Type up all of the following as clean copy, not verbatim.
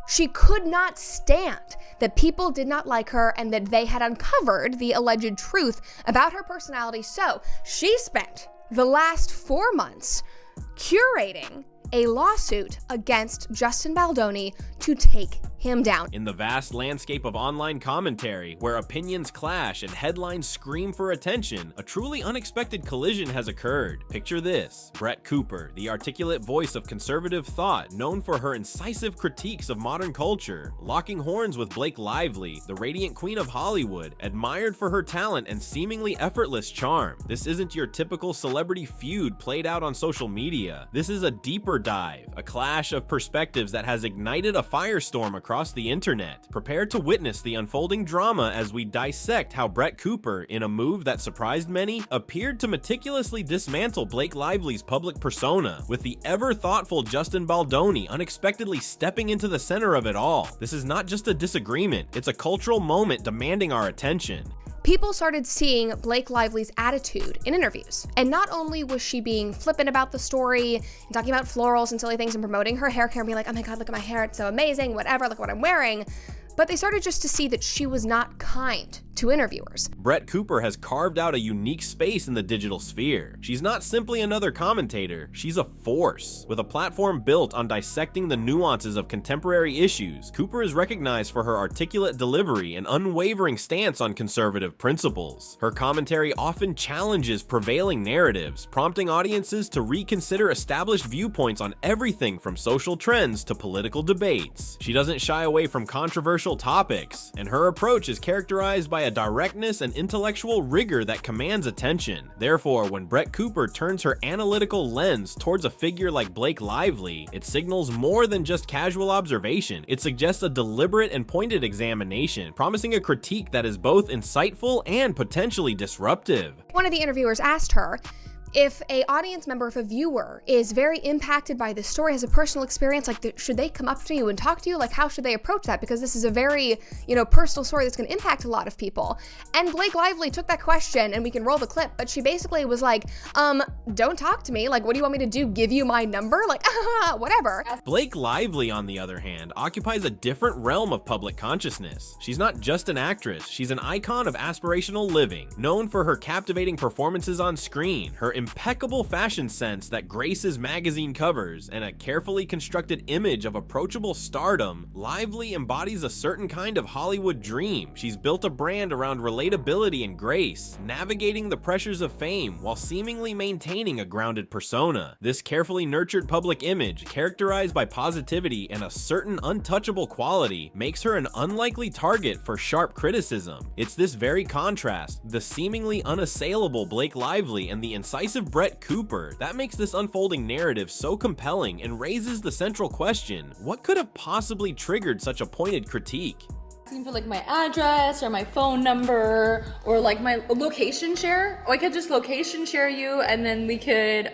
She could not stand that people did not like her and that they had uncovered the alleged truth about her personality. So she spent the last 4 months curating a lawsuit against Justin Baldoni to take him down. In the vast landscape of online commentary, where opinions clash and headlines scream for attention, a truly unexpected collision has occurred. Picture this: Brett Cooper, the articulate voice of conservative thought, known for her incisive critiques of modern culture, locking horns with Blake Lively, the radiant queen of Hollywood, admired for her talent and seemingly effortless charm. This isn't your typical celebrity feud played out on social media. This is a deeper dive, a clash of perspectives that has ignited a firestorm across the internet. Prepare to witness the unfolding drama as we dissect how Brett Cooper, in a move that surprised many, appeared to meticulously dismantle Blake Lively's public persona, with the ever-thoughtful Justin Baldoni unexpectedly stepping into the center of it all. This is not just a disagreement, it's a cultural moment demanding our attention. People started seeing Blake Lively's attitude in interviews. And not only was she being flippant about the story, and talking about florals and silly things and promoting her hair care and being like, oh my God, look at my hair, it's so amazing, whatever, look what I'm wearing. But they started just to see that she was not kind to interviewers. Brett Cooper has carved out a unique space in the digital sphere. She's not simply another commentator, she's a force. With a platform built on dissecting the nuances of contemporary issues, Cooper is recognized for her articulate delivery and unwavering stance on conservative principles. Her commentary often challenges prevailing narratives, prompting audiences to reconsider established viewpoints on everything from social trends to political debates. She doesn't shy away from controversial topics, and her approach is characterized by a directness and intellectual rigor that commands attention. Therefore, when Brett Cooper turns her analytical lens towards a figure like Blake Lively, it signals more than just casual observation. It suggests a deliberate and pointed examination, promising a critique that is both insightful and potentially disruptive. One of the interviewers asked her, if a audience member, if a viewer is very impacted by this story, has a personal experience, like should they come up to you and talk to you? Like how should they approach that? Because this is a very, personal story that's gonna impact a lot of people. And Blake Lively took that question, and we can roll the clip, but she basically was like, don't talk to me. Like, what do you want me to do? Give you my number? Like, whatever. Blake Lively, on the other hand, occupies a different realm of public consciousness. She's not just an actress, she's an icon of aspirational living, known for her captivating performances on screen, her impeccable fashion sense that graces magazine covers, and a carefully constructed image of approachable stardom. Lively embodies a certain kind of Hollywood dream. She's built a brand around relatability and grace, navigating the pressures of fame while seemingly maintaining a grounded persona. This carefully nurtured public image, characterized by positivity and a certain untouchable quality, makes her an unlikely target for sharp criticism. It's this very contrast, the seemingly unassailable Blake Lively and the incisive Brett Cooper, that makes this unfolding narrative so compelling and raises the central question: what could have possibly triggered such a pointed critique? For like my address or my phone number or like my location share. Or I could just location share you and then we could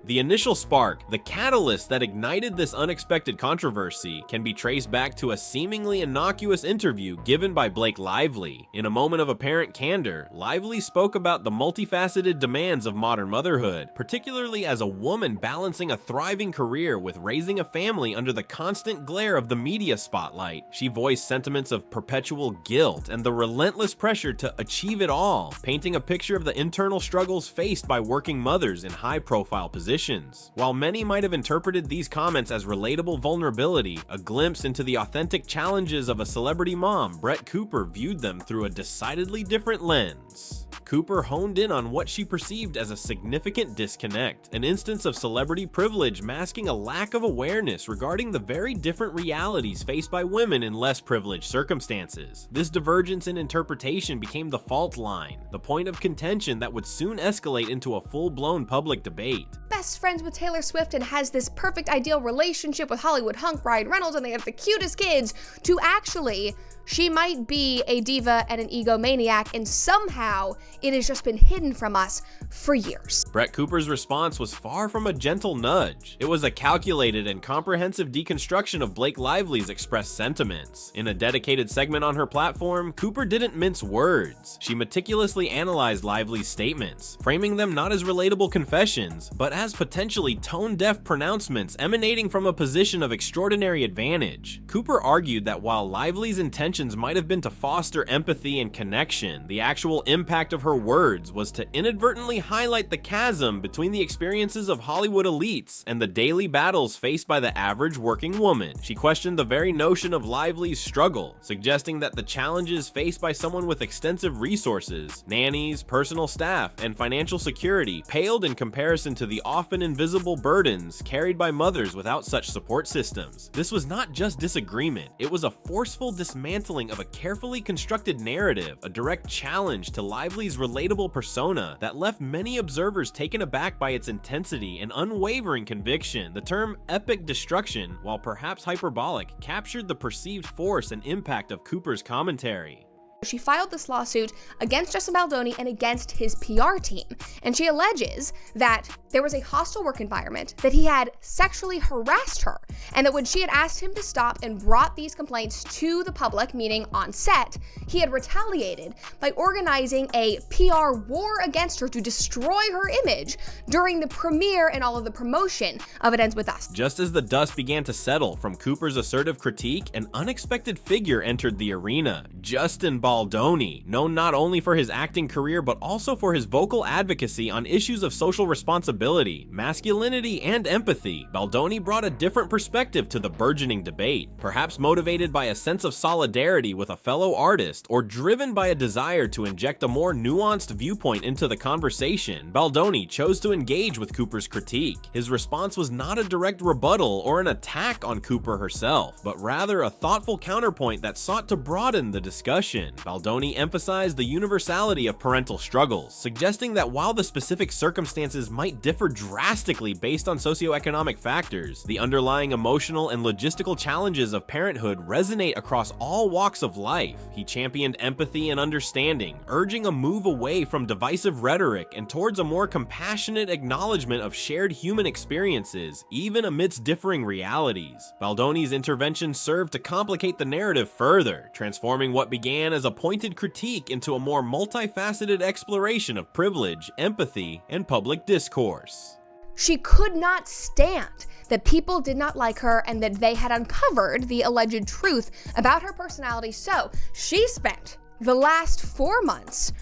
The initial spark, the catalyst that ignited this unexpected controversy, can be traced back to a seemingly innocuous interview given by Blake Lively. In a moment of apparent candor, Lively spoke about the multifaceted demands of modern motherhood, particularly as a woman balancing a thriving career with raising a family under the constant glare of the media spotlight. She voiced sentiments of perpetual guilt and the relentless pressure to achieve it all, painting a picture of the internal struggles faced by working mothers in high-profile positions. While many might have interpreted these comments as relatable vulnerability, a glimpse into the authentic challenges of a celebrity mom, Brett Cooper viewed them through a decidedly different lens. Cooper honed in on what she perceived as a significant disconnect, an instance of celebrity privilege masking a lack of awareness regarding the very different realities faced by women in less privileged circumstances. This divergence in interpretation became the fault line, the point of contention that would soon escalate into a full-blown public debate. Best friends with Taylor Swift and has this perfect ideal relationship with Hollywood hunk Ryan Reynolds, and they have the cutest kids, to actually, she might be a diva and an egomaniac, and somehow it has just been hidden from us for years. Brett Cooper's response was far from a gentle nudge. It was a calculated and comprehensive deconstruction of Blake Lively's expressed sentiments. In a dedicated segment on her platform, Cooper didn't mince words. She meticulously analyzed Lively's statements, framing them not as relatable confessions, but as potentially tone-deaf pronouncements emanating from a position of extraordinary advantage. Cooper argued that while Lively's intentions might have been to foster empathy and connection, the actual impact of her words was to inadvertently highlight the chasm between the experiences of Hollywood elites and the daily battles faced by the average working woman. She questioned the very notion of Lively's struggle, suggesting that the challenges faced by someone with extensive resources, nannies, personal staff, and financial security paled in comparison to the often invisible burdens carried by mothers without such support systems. This was not just disagreement, it was a forceful dismantling of a carefully constructed narrative, a direct challenge to Lively's relatable persona that left many observers taken aback by its intensity and unwavering conviction. The term epic destruction, while perhaps hyperbolic, captured the perceived force and impact of Cooper's commentary. She filed this lawsuit against Justin Baldoni and against his PR team, and she alleges that there was a hostile work environment, that he had sexually harassed her, and that when she had asked him to stop and brought these complaints to the public, meaning on set, he had retaliated by organizing a PR war against her to destroy her image during the premiere and all of the promotion of It Ends With Us. Just as the dust began to settle from Cooper's assertive critique, an unexpected figure entered the arena: Justin Baldoni, known not only for his acting career but also for his vocal advocacy on issues of social responsibility, masculinity, and empathy. Baldoni brought a different perspective to the burgeoning debate, perhaps motivated by a sense of solidarity with a fellow artist or driven by a desire to inject a more nuanced viewpoint into the conversation. Baldoni chose to engage with Cooper's critique. His response was not a direct rebuttal or an attack on Cooper herself, but rather a thoughtful counterpoint that sought to broaden the discussion. Baldoni emphasized the universality of parental struggles, suggesting that while the specific circumstances might differ drastically based on socioeconomic factors, the underlying emotional and logistical challenges of parenthood resonate across all walks of life. He championed empathy and understanding, urging a move away from divisive rhetoric and towards a more compassionate acknowledgement of shared human experiences, even amidst differing realities. Baldoni's intervention served to complicate the narrative further, transforming what began as a pointed critique into a more multifaceted exploration of privilege, empathy, and public discourse. She could not stand that people did not like her and that they had uncovered the alleged truth about her personality, so she spent the last 4 months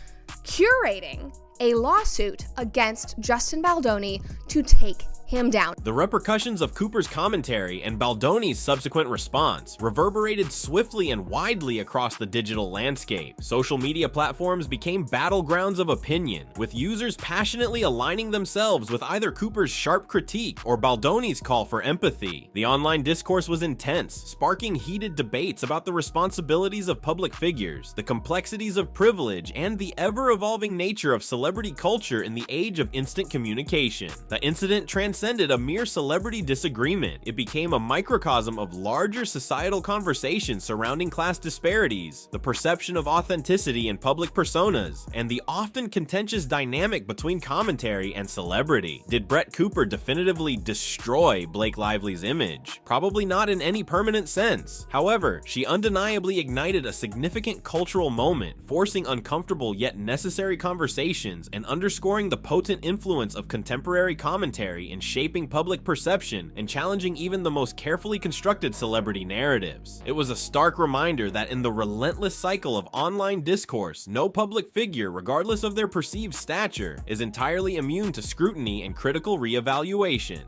curating a lawsuit against Justin Baldoni to take him down. The repercussions of Cooper's commentary and Baldoni's subsequent response reverberated swiftly and widely across the digital landscape. Social media platforms became battlegrounds of opinion, with users passionately aligning themselves with either Cooper's sharp critique or Baldoni's call for empathy. The online discourse was intense, sparking heated debates about the responsibilities of public figures, the complexities of privilege, and the ever-evolving nature of celebrity culture in the age of instant communication. The incident transcended a mere celebrity disagreement. It became a microcosm of larger societal conversations surrounding class disparities, the perception of authenticity in public personas, and the often contentious dynamic between commentary and celebrity. Did Brett Cooper definitively destroy Blake Lively's image? Probably not in any permanent sense. However, she undeniably ignited a significant cultural moment, forcing uncomfortable yet necessary conversations and underscoring the potent influence of contemporary commentary in shaping public perception and challenging even the most carefully constructed celebrity narratives. It was a stark reminder that in the relentless cycle of online discourse, no public figure, regardless of their perceived stature, is entirely immune to scrutiny and critical reevaluation.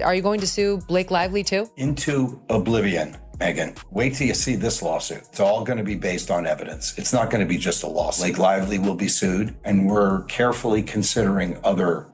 Are you going to sue Blake Lively too? Into oblivion, Megan. Wait till you see this lawsuit. It's all going to be based on evidence. It's not going to be just a lawsuit. Blake Lively will be sued, and we're carefully considering other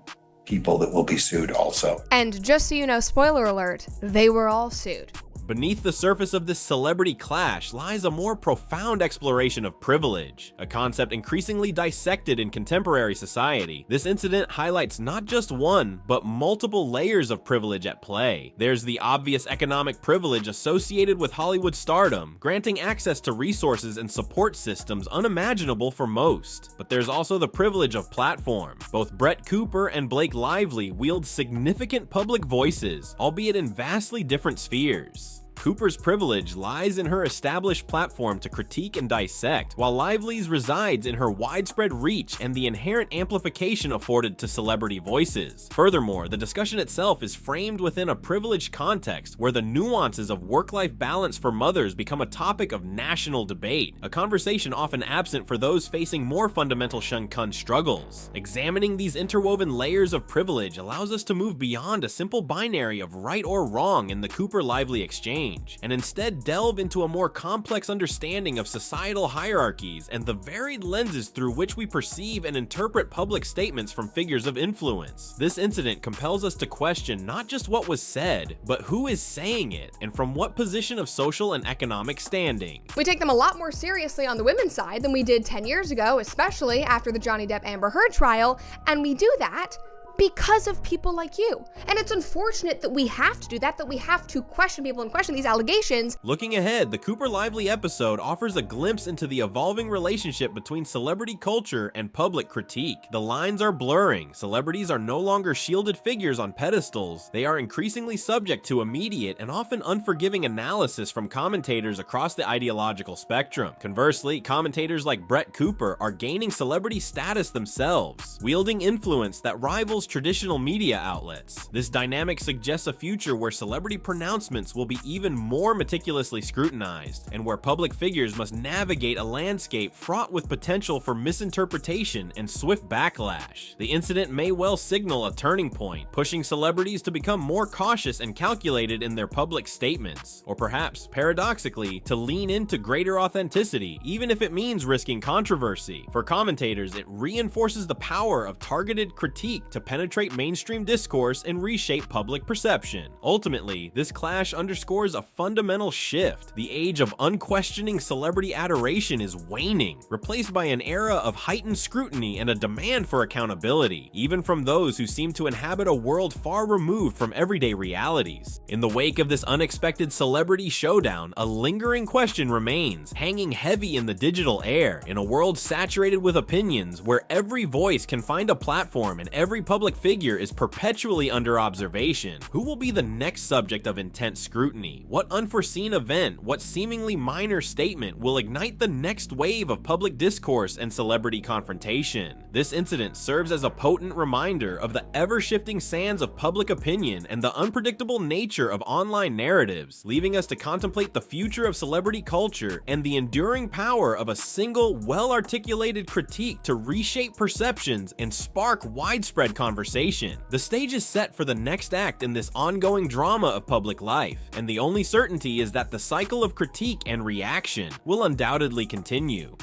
people that will be sued also. And just so you know, spoiler alert, they were all sued. Beneath the surface of this celebrity clash lies a more profound exploration of privilege, a concept increasingly dissected in contemporary society. This incident highlights not just one, but multiple layers of privilege at play. There's the obvious economic privilege associated with Hollywood stardom, granting access to resources and support systems unimaginable for most. But there's also the privilege of platform. Both Brett Cooper and Blake Lively wield significant public voices, albeit in vastly different spheres. Cooper's privilege lies in her established platform to critique and dissect, while Lively's resides in her widespread reach and the inherent amplification afforded to celebrity voices. Furthermore, the discussion itself is framed within a privileged context where the nuances of work-life balance for mothers become a topic of national debate, a conversation often absent for those facing more fundamental Shun-kun struggles. Examining these interwoven layers of privilege allows us to move beyond a simple binary of right or wrong in the Cooper-Lively exchange, and instead delve into a more complex understanding of societal hierarchies and the varied lenses through which we perceive and interpret public statements from figures of influence. This incident compels us to question not just what was said, but who is saying it, and from what position of social and economic standing. We take them a lot more seriously on the women's side than we did 10 years ago, especially after the Johnny Depp Amber Heard trial, and we do that because of people like you. And it's unfortunate that we have to do that we have to question people and question these allegations. Looking ahead, the Cooper-Lively episode offers a glimpse into the evolving relationship between celebrity culture and public critique. The lines are blurring. Celebrities are no longer shielded figures on pedestals. They are increasingly subject to immediate and often unforgiving analysis from commentators across the ideological spectrum. Conversely, commentators like Brett Cooper are gaining celebrity status themselves, wielding influence that rivals traditional media outlets. This dynamic suggests a future where celebrity pronouncements will be even more meticulously scrutinized, and where public figures must navigate a landscape fraught with potential for misinterpretation and swift backlash. The incident may well signal a turning point, pushing celebrities to become more cautious and calculated in their public statements, or perhaps, paradoxically, to lean into greater authenticity, even if it means risking controversy. For commentators, it reinforces the power of targeted critique to penetrate mainstream discourse and reshape public perception. Ultimately, this clash underscores a fundamental shift. The age of unquestioning celebrity adoration is waning, replaced by an era of heightened scrutiny and a demand for accountability, even from those who seem to inhabit a world far removed from everyday realities. In the wake of this unexpected celebrity showdown, a lingering question remains, hanging heavy in the digital air. In a world saturated with opinions, where every voice can find a platform and every public figure is perpetually under observation, who will be the next subject of intense scrutiny? What unforeseen event, what seemingly minor statement will ignite the next wave of public discourse and celebrity confrontation? This incident serves as a potent reminder of the ever-shifting sands of public opinion and the unpredictable nature of online narratives, leaving us to contemplate the future of celebrity culture and the enduring power of a single, well-articulated critique to reshape perceptions and spark widespread conversation. The stage is set for the next act in this ongoing drama of public life, and the only certainty is that the cycle of critique and reaction will undoubtedly continue.